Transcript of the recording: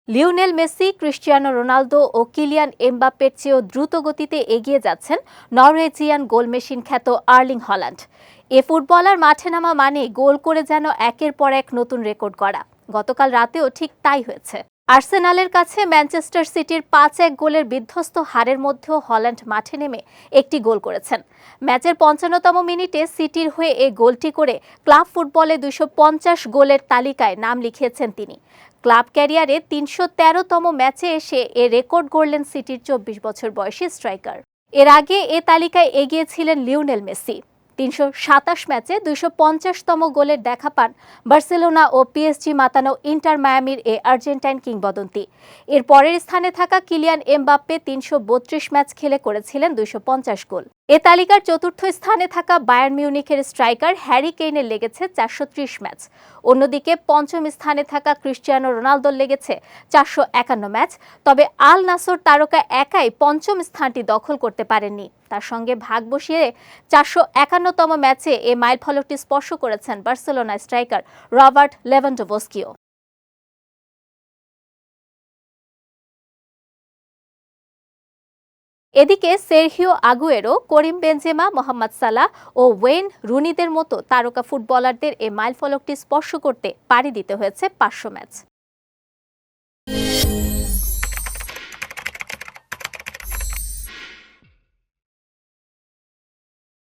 Lionel Messi, Cristiano Ronaldo ও Kylian এমবাপ্পের চেয়েও দ্রুত গতিতে এগিয়ে যাচ্ছেন নরওয়েজিয়ান গোলমেশিন খ্যাত আর্লিং হল্যান্ড। এ ফুটবলার মাঠে নামা মানেই গোল করে যেন একের পর এক নতুন রেকর্ড গড়া। গতকাল রাতেও ঠিক তাই হয়েছে। আর্সেনালের কাছে ম্যানচেস্টার সিটির ৫-১ গোলের বিধ্বস্ত হারের মধ্যেও হল্যান্ড মাঠে নেমে একটি গোল করেছেন। ম্যাচের ৫৫তম মিনিটে সিটির হয়ে এই গোলটি করে ক্লাব ফুটবলে ২৫০ গোলের তালিকায় নাম লিখিয়েছেন তিনি। ক্লাব ক্যারিয়ারে ৩১৩তম ম্যাচে এসে এ রেকর্ড গড়লেন সিটির ২৪ বছর বয়সী স্ট্রাইকার। এর আগে এ তালিকায় এগিয়ে ছিলেন লিওনেল মেসি। ৩২৭ ম্যাচে ২৫০তম গোলের দেখা পান বার্সেলোনা ও পিএসজি মাতানো ইন্টার মায়ামির এ আর্জেন্টাইন কিংবদন্তি। এর পরের স্থানে থাকা কিলিয়ান এমবাপ্পে ৩৩২ ম্যাচ খেলে করেছিলেন ২৫০ গোল। এ তালিকার চতুর্থ স্থানে থাকা বায়ার্ন মিউনিখের স্ট্রাইকার হ্যারি কেইনের লেগেছে ৪৩০ ম্যাচ। অন্যদিকে পঞ্চম স্থানে থাকা ক্রিস্টিয়ানো রোনালদোর লেগেছে ৪৫১ ম্যাচ। তবে আল নাসর তারকা একাই পঞ্চম স্থানটি দখল করতে পারেননি। তার সঙ্গে ভাগ বসিয়ে ৪৫১তম ম্যাচে এ মাইলফলকটি স্পর্শ করেছেন বার্সেলোনা স্ট্রাইকার রবার্ট লেভানডোভস্কিও। এদিকে Sergio Aguero, Karim Benzema, Mohamed Salah ও ওয়েন রুনিদের মতো তারকা ফুটবলারদের এ মাইলফলকটি স্পর্শ করতে পাড়ি দিতে হয়েছে ৫০০ ম্যাচ।